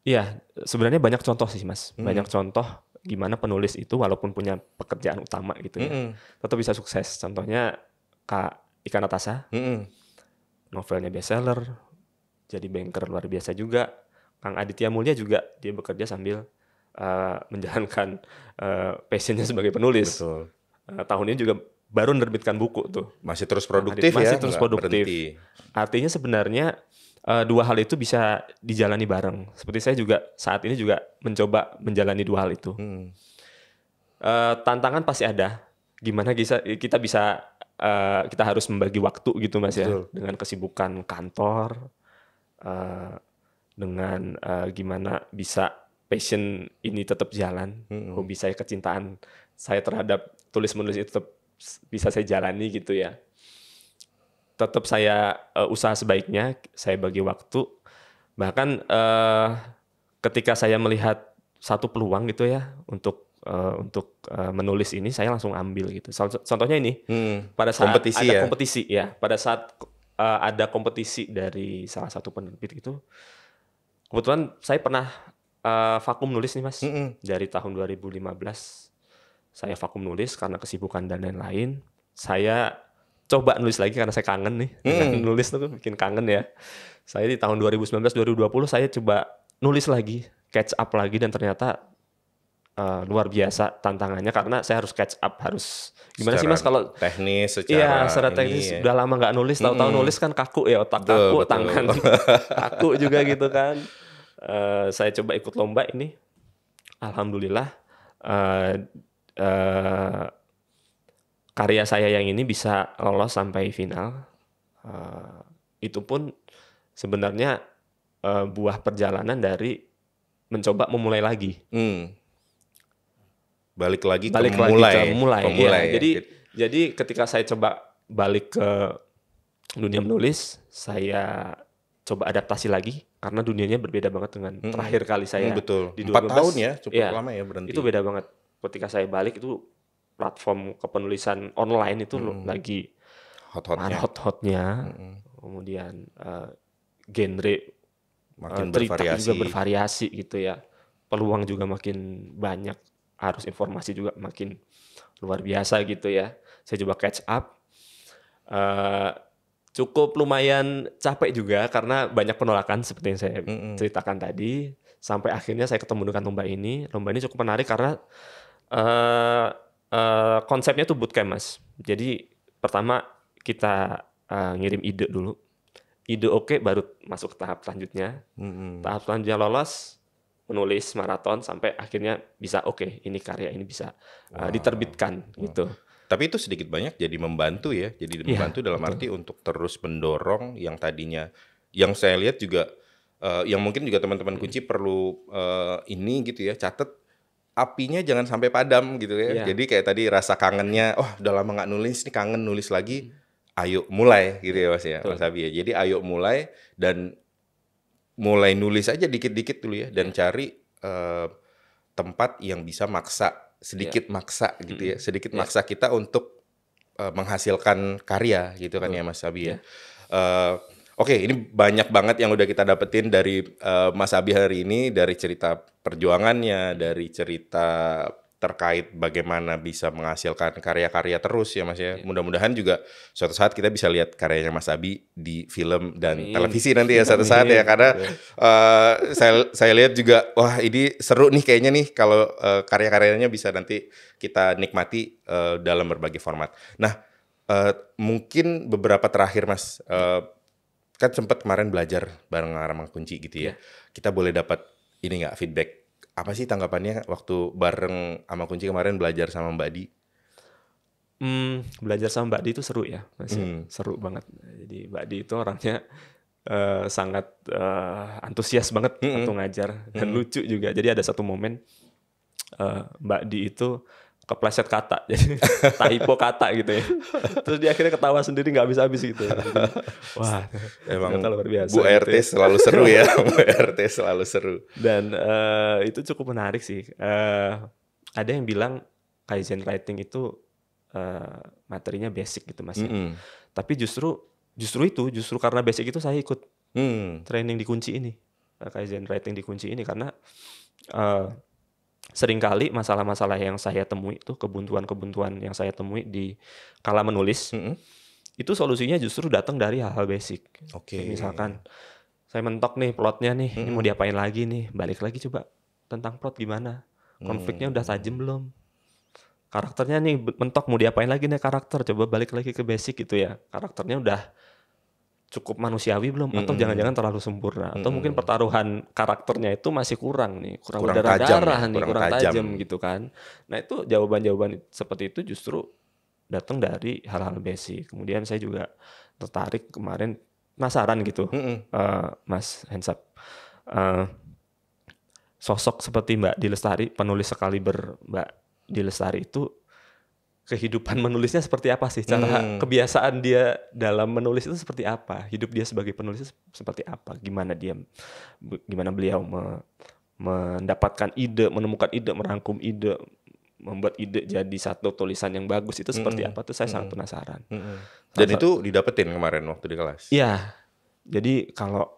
Iya, sebenarnya banyak contoh sih Mas. Banyak contoh gimana penulis itu walaupun punya pekerjaan utama gitu ya, tetap bisa sukses. Contohnya Kak Ika Natasha, novelnya bestseller, jadi banker luar biasa juga. Kang Aditya Mulya juga dia bekerja sambil menjalankan passionnya sebagai penulis. Betul. Tahun ini juga baru menerbitkan buku tuh. Masih terus produktif Masih ya, terus nggak produktif. berhenti. Artinya sebenarnya dua hal itu bisa dijalani bareng. Seperti saya juga saat ini juga mencoba menjalani dua hal itu. Tantangan pasti ada. Gimana kita bisa kita harus membagi waktu gitu Mas ya, Betul. dengan kesibukan kantor, dengan gimana bisa passion ini tetap jalan, hobi saya, kecintaan saya terhadap tulis menulis itu tetap bisa saya jalani gitu ya. Tetap saya usaha sebaiknya, saya bagi waktu. Bahkan ketika saya melihat satu peluang gitu ya untuk menulis ini, saya langsung ambil gitu. Contohnya ini, pada saat Kompetisi ada ya? kompetisi ya, pada saat ada kompetisi dari salah satu penerbit itu, kebetulan saya pernah vakum nulis nih Mas, dari tahun 2015. Saya vakum nulis karena kesibukan dan lain-lain. Saya coba nulis lagi karena saya kangen nih. Dengan nulis tuh bikin kangen ya. Saya di tahun 2019-2020 saya coba nulis lagi, catch up lagi, dan ternyata luar biasa tantangannya karena saya harus catch up, harus gimana sih Mas kalau teknis, secara ini teknis ya. udah lama nggak nulis, tahu-tahu nulis kan kaku ya, otak kaku, Betul. tangan kaku juga gitu kan. Saya coba ikut lomba ini, alhamdulillah karya saya yang ini bisa lolos sampai final. Itu pun sebenarnya buah perjalanan dari mencoba memulai lagi. Balik lagi ke memulai. Pemulai Ya. ya. Jadi ketika saya coba balik ke dunia menulis, saya coba adaptasi lagi karena dunianya berbeda banget dengan terakhir kali saya betul. di 4 2012. tahun ya, cukup lama ya berhenti. Itu beda banget. Ketika saya balik itu platform kepenulisan online itu lagi hot-hotnya. Kemudian genre makin cerita juga bervariasi gitu ya. Peluang juga makin banyak, harus informasi juga makin luar biasa gitu ya. Saya coba catch up. Cukup lumayan capek juga karena banyak penolakan seperti yang saya ceritakan tadi. Sampai akhirnya saya ketemu dengan lomba ini. Lomba ini cukup menarik karena konsepnya tuh bootcamp Mas. Jadi pertama kita ngirim ide dulu. Ide oke, baru masuk ke tahap selanjutnya. Tahap selanjutnya lolos, menulis maraton sampai akhirnya bisa oke, ini karya ini bisa diterbitkan gitu. Tapi itu sedikit banyak jadi membantu ya. Jadi membantu dalam arti untuk terus mendorong yang tadinya, yang saya lihat juga, yang mungkin juga teman-teman kunci perlu ini gitu ya, catat apinya jangan sampai padam gitu ya. Jadi kayak tadi rasa kangennya, udah lama nggak nulis, nih kangen nulis lagi, ayo mulai gitu ya Mas ya, Mas Abi ya. Jadi ayo mulai dan mulai nulis aja dikit-dikit dulu ya, dan cari tempat yang bisa sedikit maksa gitu ya, sedikit maksa kita untuk menghasilkan karya gitu kan ya Mas Abi ya. Oke, ini banyak banget yang udah kita dapetin dari Mas Abi hari ini, dari cerita perjuangannya, dari cerita terkait bagaimana bisa menghasilkan karya-karya terus ya Mas ya. Mudah-mudahan juga suatu saat kita bisa lihat karyanya Mas Abi di film dan televisi nanti ya suatu saat ya, karena saya lihat juga wah ini seru nih kayaknya nih kalau karya-karyanya bisa nanti kita nikmati dalam berbagai format. Nah, mungkin beberapa terakhir Mas, kan sempat kemarin belajar bareng Ramang Kunci gitu ya. Kita boleh dapat ini nggak feedback? Apa sih tanggapannya waktu bareng sama Kunci kemarin belajar sama Mbak Di? Belajar sama Mbak Di itu seru ya, masih seru banget. Jadi Mbak Di itu orangnya sangat antusias banget waktu ngajar dan lucu juga. Jadi ada satu momen Mbak Di itu kepleset kata, jadi typo kata gitu ya. Terus dia akhirnya ketawa sendiri nggak habis-habis gitu. Jadi, wah, Emang ternyata luar biasa. Bu RT gitu ya. selalu seru ya, Bu RT selalu seru. Dan itu cukup menarik sih. Ada yang bilang Kaizen writing itu materinya basic gitu Mas. Tapi justru karena basic itu saya ikut training di kunci ini, Kaizen writing di kunci ini, karena seringkali masalah-masalah yang saya temui itu, kebuntuan-kebuntuan yang saya temui di kala menulis, itu solusinya justru datang dari hal-hal basic. Oke. Misalkan saya mentok nih plotnya nih, ini mau diapain lagi nih, balik lagi coba tentang plot gimana, konfliknya udah tajam belum, karakternya nih mentok mau diapain lagi nih karakter, coba balik lagi ke basic gitu ya, karakternya udah cukup manusiawi belum, atau jangan-jangan terlalu sempurna, atau mungkin pertaruhan karakternya itu masih kurang Kurang berdarah-darah tajam ya, nih, kurang kurang tajam. tajam gitu kan. Nah itu jawaban-jawaban seperti itu justru datang dari hal-hal basic. Kemudian saya juga tertarik kemarin, penasaran gitu, Mas Hensap, sosok seperti Mbak Di Lestari, penulis sekaliber Mbak Di Lestari itu kehidupan menulisnya seperti apa sih? Cara kebiasaan dia dalam menulis itu seperti apa? Hidup dia sebagai penulis itu seperti apa? Gimana beliau mendapatkan ide, menemukan ide, merangkum ide, membuat ide jadi satu tulisan yang bagus itu seperti apa? Itu saya sangat penasaran. Dan itu didapetin kemarin waktu di kelas? Iya. Jadi kalau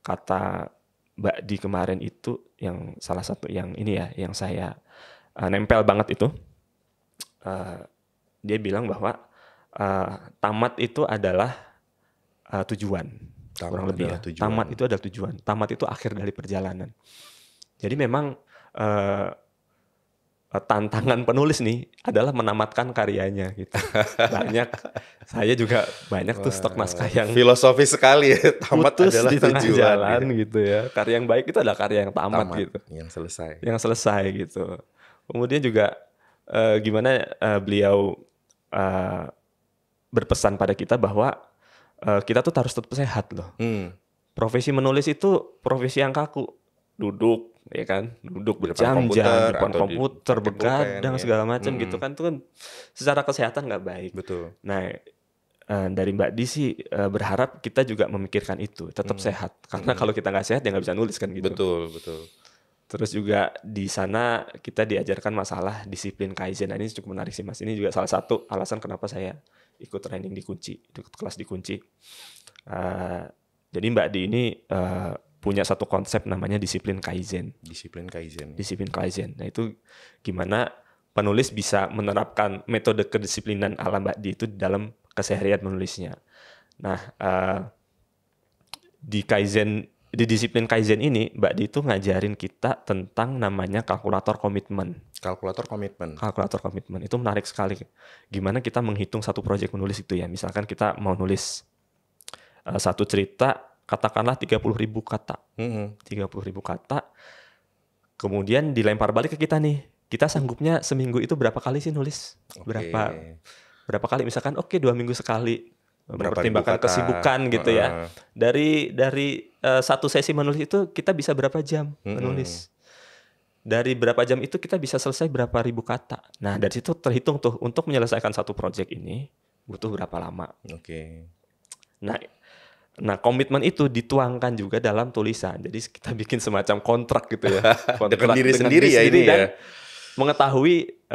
kata Mbak Di kemarin itu, yang salah satu yang ini ya, yang saya nempel banget itu, dia bilang bahwa tamat itu adalah tujuan, kurang lebih ya. Tamat itu adalah tujuan. Tamat itu akhir dari perjalanan. Jadi memang tantangan penulis nih adalah menamatkan karyanya gitu. Saya juga banyak tuh stok naskah yang filosofis sekali ya, tamat putus adalah di tengah tujuan jalan gitu ya. Karya yang baik itu adalah karya yang tamat gitu. Yang selesai gitu. Kemudian juga gimana beliau berpesan pada kita bahwa kita tuh harus tetap sehat loh. Profesi menulis itu profesi yang kaku, duduk ya kan, duduk berjam-jam di depan komputer, begadang segala macam gitu kan, itu kan secara kesehatan nggak baik. Betul. Nah dari Mbak Di sih berharap kita juga memikirkan itu, tetap sehat, karena kalau kita nggak sehat ya nggak bisa nulis kan gitu. Betul. Terus juga di sana kita diajarkan masalah disiplin Kaizen. Nah, ini cukup menarik sih Mas. Ini juga salah satu alasan kenapa saya ikut training di kunci, ikut kelas di kunci. Jadi Mbak Di ini punya satu konsep namanya disiplin Kaizen. Disiplin Kaizen. Nah itu gimana penulis bisa menerapkan metode kedisiplinan ala Mbak Di itu dalam keseharian menulisnya. Nah di disiplin Kaizen ini, Mbak Di itu ngajarin kita tentang namanya kalkulator komitmen. Kalkulator komitmen itu menarik sekali. Gimana kita menghitung satu proyek menulis itu ya. Misalkan kita mau nulis satu cerita, katakanlah 30.000 kata. 30.000 kata. Kemudian dilempar balik ke kita nih. Kita sanggupnya seminggu itu berapa kali sih nulis? Berapa kali? Misalkan 2 minggu sekali. Mempertimbangkan kesibukan gitu ya. Dari satu sesi menulis itu kita bisa berapa jam menulis. Dari berapa jam itu kita bisa selesai berapa ribu kata. Nah dari situ terhitung tuh untuk menyelesaikan satu proyek ini butuh berapa lama. Nah komitmen itu dituangkan juga dalam tulisan. Jadi kita bikin semacam kontrak gitu ya. Kontrak dengan diri sendiri ya ini dan ya. Mengetahui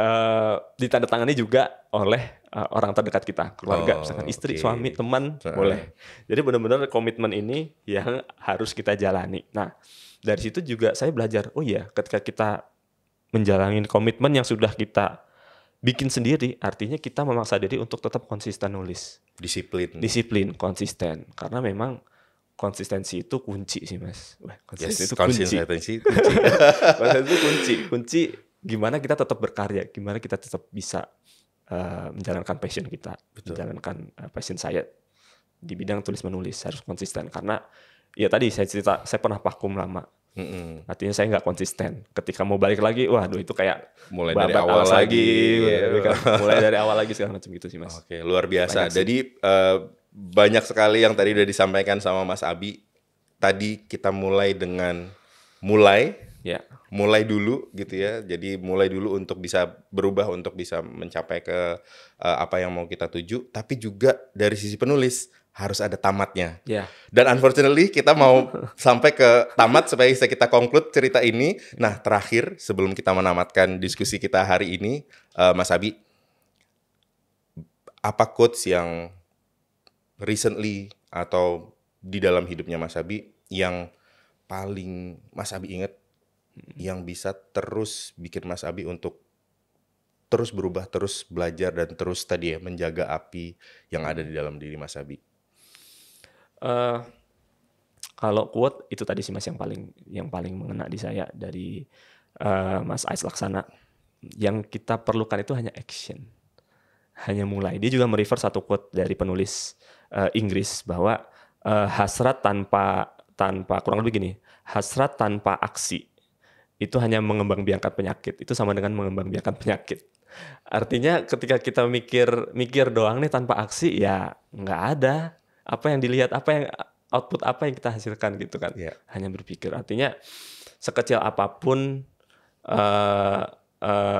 ditandatangani juga oleh orang terdekat kita, keluarga, misalkan istri, suami, teman, boleh. Jadi benar-benar komitmen ini yang harus kita jalani. Nah, dari situ juga saya belajar, ketika kita menjalani komitmen yang sudah kita bikin sendiri, artinya kita memaksa diri untuk tetap konsisten nulis. Disiplin, konsisten. Karena memang konsistensi itu kunci sih, Mas. Konsistensi itu kunci. Gimana kita tetap berkarya, gimana kita tetap bisa menjalankan passion kita. Menjalankan passion saya di bidang tulis menulis, harus konsisten. Karena ya tadi saya cerita, saya pernah vakum lama. Artinya saya nggak konsisten. Ketika mau balik lagi, waduh itu kayak mulai dari awal lagi. Mulai dari awal lagi segala macam gitu sih Mas. Oke, luar biasa. Jadi banyak sekali yang tadi udah disampaikan sama Mas Abi. Tadi kita mulai dengan Ya. Mulai dulu gitu ya. Jadi mulai dulu untuk bisa berubah, untuk bisa mencapai ke apa yang mau kita tuju. Tapi juga dari sisi penulis harus ada tamatnya. Ya. Dan unfortunately kita mau sampai ke tamat supaya bisa kita conclude cerita ini. Nah, terakhir sebelum kita menamatkan diskusi kita hari ini, Mas Abi, apa quotes yang recently atau di dalam hidupnya Mas Abi yang paling Mas Abi ingat, yang bisa terus bikin Mas Abi untuk terus berubah, terus belajar, dan terus tadi ya menjaga api yang ada di dalam diri Mas Abi? Kalau quote itu tadi sih Mas yang paling mengena di saya dari Mas Ais Laksana. Yang kita perlukan itu hanya action, hanya mulai. Dia juga merefer satu quote dari penulis Inggris bahwa hasrat tanpa kurang lebih gini, hasrat tanpa aksi itu hanya mengembangbiakan penyakit. Itu sama dengan mengembangbiakan penyakit. Artinya ketika kita mikir doang nih tanpa aksi, ya nggak ada apa yang dilihat, output apa yang kita hasilkan gitu kan. Yeah. Hanya berpikir. Artinya sekecil apapun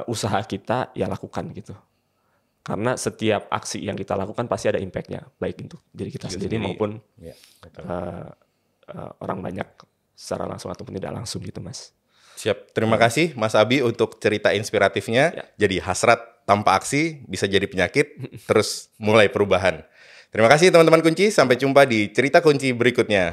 usaha kita, ya lakukan gitu. Karena setiap aksi yang kita lakukan pasti ada impact-nya, baik untuk diri kita sendiri maupun orang banyak secara langsung ataupun tidak langsung gitu Mas. Siap, terima kasih Mas Abi untuk cerita inspiratifnya. Ya. Jadi hasrat tanpa aksi bisa jadi penyakit, terus mulai perubahan. Terima kasih teman-teman kunci, sampai jumpa di cerita kunci berikutnya.